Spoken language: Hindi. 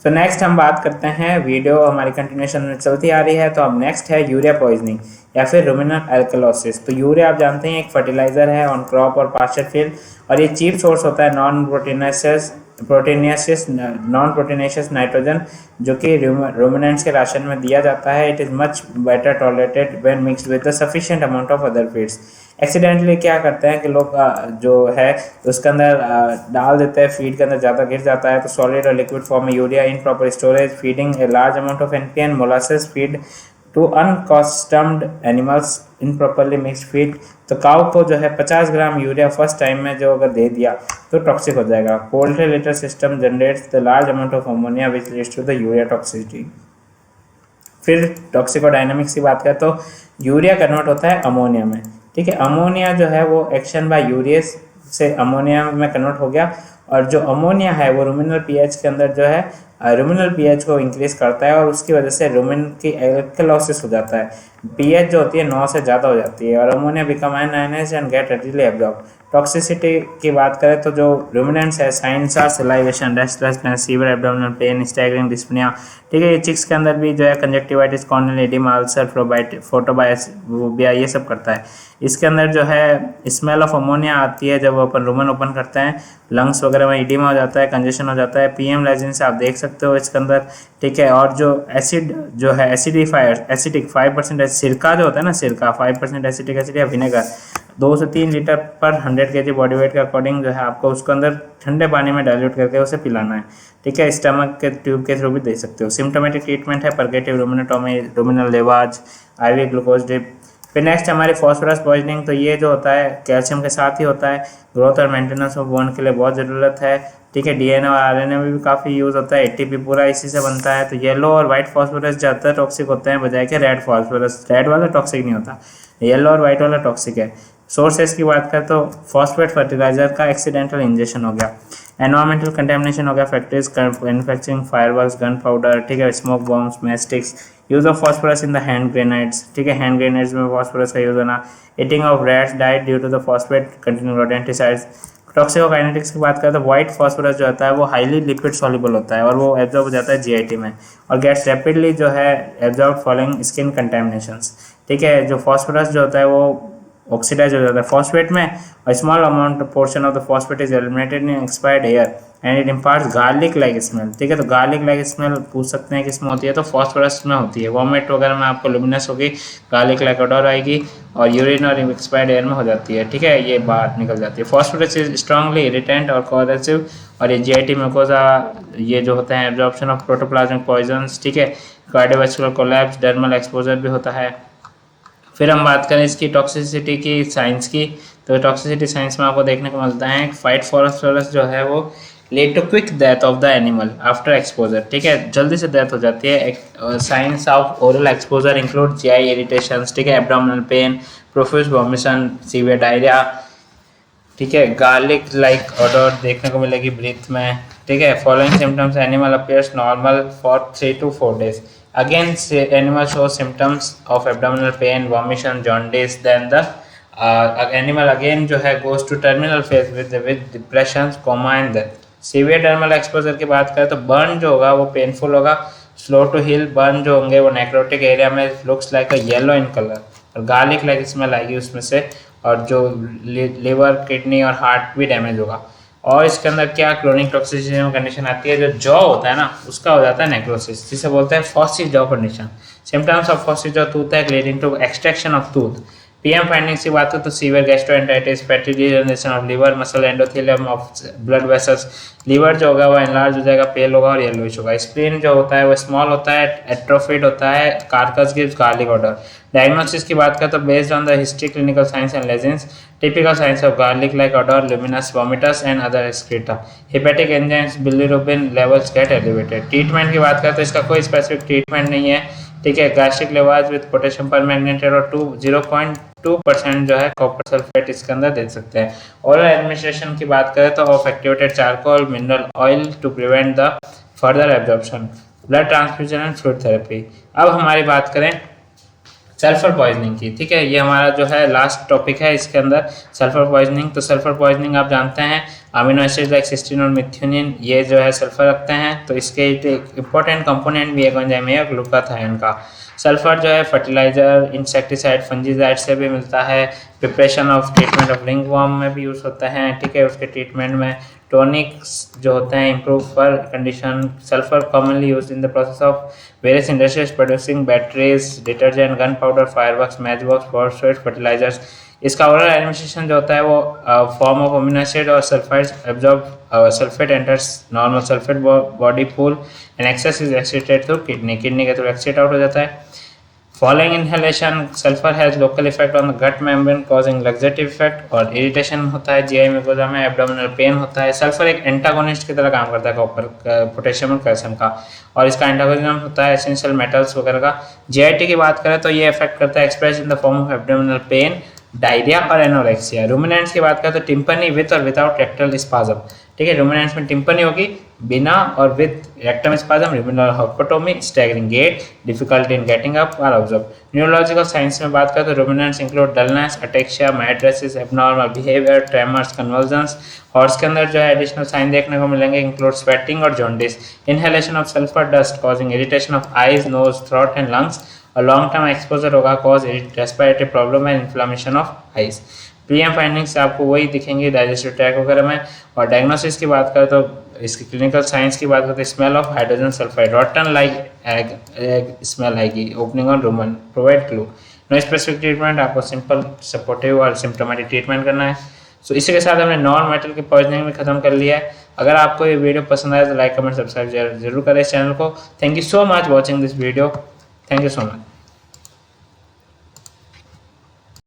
सो नेक्स्ट हम बात करते हैं, वीडियो हमारी कंटिन्यूशन में चलती आ रही है, तो अब नेक्स्ट है यूरिया पॉइजनिंग या फिर रुमिनल एल्कलोसिस। तो यूरिया आप जानते हैं एक फर्टिलाइजर है ऑन क्रॉप और पास्चर फील्ड, और ये चीप सोर्स होता है नॉन प्रोटीनेशियस नाइट्रोजन, जो कि रूमिनेंट्स के राशन में दिया जाता है। It is much better tolerated when mixed with the sufficient amount of other feeds. Accidentally क्या करते हैं कि लोग जो है उसके अंदर डाल देते हैं, फीड के अंदर ज़्यादा गिर जाता है, तो सॉलिड और लिक्विड फॉर्म में urea improper storage feeding a large amount of NPK and molasses feed to unaccustomed animals improperly mixed feed. तो काउ को जो है 50 ग्राम यूरिया फर्स्ट टाइम में जो अगर दे दिया तो टॉक्सिक हो जाएगा। Poultry litter system generates the large amount of ammonia which leads to the urea toxicity. फिर टॉक्सिकोडायनामिक्स की बात करें तो यूरिया कन्वर्ट होता है अमोनिया में, ठीक है। अमोनिया जो है वो एक्शन बाय यूरियस से अमोनिया में कन्वर्ट हो गया, और जो अमोनिया है वो रूमिनल पीएच के अंदर जो है रूमिनल पीएच को इंक्रीज करता है, और उसकी वजह से रूमिन की एल्कलोसिस हो जाता है। पीएच जो होती है 9 से ज़्यादा हो जाती है, और ammonia become ionised and get readily absorb. Toxicity की बात करें तो जो रूमिनेंट्स है, signs are salivation, restlessness, severe abdominal pain, staggering dyspnoea, ठीक है। ये चिक्स के अंदर भी जो है conjunctivitis, corneal oedema, ulcer, photophobia, ये सब करता है। इसके अंदर जो है स्मेल ऑफ अमोनिया आती है जब अपन रूमन ओपन करते हैं, लंग्स वगैरह में एडिमा हो जाता है, कंजेशन हो जाता है। पीएम लेजिन से आप देख सकते हो इसके अंदर, ठीक है। और जो एसिड जो है एसिडिक 5% सिरका जो होता है ना, सिरका 5% एसिटिक एसिड या विनेगर 2 से 3 लीटर पर 100 kg बॉडी वेट के अकॉर्डिंग जो है आपको उसको अंदर ठंडे पानी में डाइल्यूट करके उसे पिलाना है, ठीक है। स्टमक के ट्यूब के थ्रू भी दे सकते हो। सिम्टोमेटिक ट्रीटमेंट है परगेटिव रूमिनोटॉमी, रूमिनल लेवाज, आईवी ग्लूकोज ड्रिप। फिर नेक्स्ट हमारी फॉस्फोरस पॉइजनिंग, तो ये जो होता है कैल्शियम के साथ ही होता है। ग्रोथ और मेंटेनेंस ऑफ बोन के लिए बहुत ज़रूरत है, ठीक है। डीएनए और आरएनए में भी काफ़ी यूज़ होता है। एटीपी पूरा इसी से बनता है। तो येलो और वाइट फॉस्फोरस ज़्यादातर टॉक्सिक होते हैं बजाय के रेड फॉस्फोरस। रेड वाला टॉक्सिक नहीं होता, येलो और वाइट वाला टॉक्सिक है। सोर्सेस की बात करें तो फॉस्फेट फर्टिलाइजर का एक्सीडेंटल इंजेक्शन हो गया, एनवायरमेंटल कंटेमिनेशन हो गया, factories manufacturing fireworks, gun powder, ठीक है, smoke bombs, mastics, use of phosphorus in the hand grenades, ठीक है, हैंड ग्रेनेड्स में फॉस्फोरस का यूज होना, eating of rats diet due to the phosphate containing rodenticides. Toxicokinetics की बात करें तो व्हाइट फॉस्फोरस जो होता है वो हाईली लिक्विड सॉल्युबल होता है, और वो एब्जॉर्ब हो जाता है जीआईटी में, और गेट्स रैपिडली जो है एब्जॉर्ब फॉलोइंग स्किन कंटेमिनेशंस, ठीक है। जो फॉस्फोरस जो होता है वो ऑक्सीडाइज हो जाता है फॉस्फेट में, और small amount portion of the phosphate is eliminated in expired air and it imparts garlic like smell, ठीक है। तो गार्लिक लाइक स्मेल पूछ सकते हैं किसमें होती है, तो फॉस्फोरस में होती है। वॉमिट वगैरह में आपको लुमिनस होगी, गार्लिक लाइक ओडोर आएगी, और यूरिन और एक्सपायर्ड एयर में हो जाती है, ठीक है, ये बाहर निकल जाती है। फॉस्फोरस इज स्ट्रांगली इरिटेंट और कोरेसिव, और ये जीआईटी म्यूकोजा ये जो होते हैं एब्जॉर्प्शन ऑफ प्रोटोप्लाज्मिक पॉइजन्स, ठीक है, कार्डियोवास्कुलर कोलैप्स, डर्मल एक्सपोजर भी होता है। फिर हम बात करें इसकी टॉक्सिसिटी की साइंस की, तो टॉक्सिसिटी साइंस में आपको देखने को मिलता है फाइट फॉस्फोरस जो है वो lead to quick death of the animal after exposure, ठीक है, जल्दी से डेथ हो जाती है। Signs of oral exposure include GI irritations, ठीक है, abdominal pain, profuse vomition, severe diarrhoea, ठीक है, गार्लिक लाइक ऑडर देखने को मिलेगी ब्रीथ में, ठीक है। Following symptoms animal appears normal for 3 to 4 days. Again, animal shows symptoms of abdominal pain, vomition, jaundice. Then the animal again जो है goes to terminal phase with depression, coma and death. Severe dermal exposure की बात करें तो burn जो होगा वो painful होगा, slow to heal burn जो होंगे वो necrotic area में looks like a yellow in color, और garlic like smell आएगी उसमें से, और जो liver, kidney और heart भी डैमेज होगा। और इसके अंदर क्या क्रोनिक टॉक्सिसिटी में कंडीशन आती है, जो जॉ होता है ना उसका हो जाता है नेक्रोसिस, जिसे बोलते हैं phossy jaw condition. Symptoms of phossy jaw toothache leading to extraction of tooth. PM findings की बात करें तो severe gastroenteritis, fatty degeneration of liver, muscle endothelium of blood vessels, liver जो होगा वो एनलार्ज हो जाएगा, पेल होगा और येलोइश होगा। स्प्लीन जो होता है वो स्मॉल होता है, एट्रोफिड होता है, carcass gives garlic odour. Diagnosis की बात करें तो based on the history, clinical signs and lesions, typical signs of garlic like odour, luminous, vomitus and other excreta. Hepatic enzymes, bilirubin levels get elevated. Treatment की बात करें तो इसका कोई स्पेसिफिक ट्रीटमेंट नहीं है, ठीक है। गैस्ट्रिक लेवाज विद पोटेशियम परमैंगनेट और 0.2% जो है कॉपर सल्फेट इसके अंदर दे सकते हैं। ओरल एडमिनिस्ट्रेशन की बात करें तो of activated charcoal, mineral oil to prevent the further absorption, blood transfusion and fluid therapy. अब हमारी बात करें सल्फर पॉइजनिंग की। ठीक है, ये हमारा जो है लास्ट टॉपिक है इसके अंदर, सल्फर पॉइजनिंग। तो सल्फर पॉइजनिंग आप जानते हैं, अमीनो एसिड लाइक सिस्टीन और मिथ्योनिन ये जो है सल्फर रखते हैं, तो इसके एक इंपॉर्टेंट कंपोनेंट भी एक एंजाइम है ग्लूटाथायोन का। सल्फर जो है फर्टिलाइजर, इंसेक्टिसाइड, फंजीसाइड से भी मिलता है, preparation of treatment of ringworm में भी यूज़ होता है। ठीक है, उसके ट्रीटमेंट में टॉनिक्स जो होते हैं improve fur condition. Sulphur commonly use in the process of various industries producing batteries, detergent, gunpowder, fireworks, matchbox, phosphate, fertilisers. इसका ओवरऑल एडमिनिस्ट्रेशन जो होता है वो फॉर्म ऑफ अमीनो एसिड और sulphides absorb sulphate enters normal sulphate body pool and excess is excreted through kidney के थ्रू एक्सक्रीट आउट हो जाता है। Following inhalation, sulfur has local effect on the gut membrane causing laxative effect और irritation होता है GI mucosa में, abdominal pain होता है। सल्फर एक एंटागोनिस्ट की तरह काम करता है कॉपर, पोटेशियम और कैल्शियम का, और इसका एंटागोनिज्म होता है एसेंशियल मेटल्स वगैरह का। GIT की बात करें तो ये अफेक्ट करता है express in the form of abdominal pain, diarrhoea और एनोरेक्सिया। रूमिनेंट्स की बात करें तो टिम्पनी विथ और विदाउट रेक्टल स्पाज्म। ठीक है, रूमिनेंट्स में टिम्पनी होगी बिना और with rectum spasm, ruminal hypotony, staggering gait, difficulty in getting up are observe. Neurological signs में बात करें तो ruminants include dullness, ataxia, mydriasis, abnormal behaviour, tremors, convulsions. और इसके अंदर जो है एडिशनल साइन देखने को मिलेंगे इंक्लूड स्वेटिंग और jaundice. Inhalation of sulphur dust causing irritation of eyes, nose, throat and lungs. और लॉन्ग टर्म एक्सपोजर होगा cause respiratory problem and inflammation of eyes. PM findings आपको वही दिखेंगे डाइजेस्टिव ट्रैक वगैरह में। और डायग्नोसिस की बात करें तो इसकी क्लिनिकल साइंस की बात करते हैं, smell of hydrogen sulphide, rotten like egg smell आएगी, opening on rumen, provide clue. No specific treatment, आपको सिंपल सपोर्टिव और सिम्टोमेटिक ट्रीटमेंट करना है। सो इसी के साथ हमने नॉन मेटल की पॉइजनिंग भी खत्म कर लिया है। अगर आपको ये वीडियो पसंद आए तो लाइक कमेंट सब्सक्राइब जरूर करें इस चैनल को। Thank you so much watching this video, thank you so much.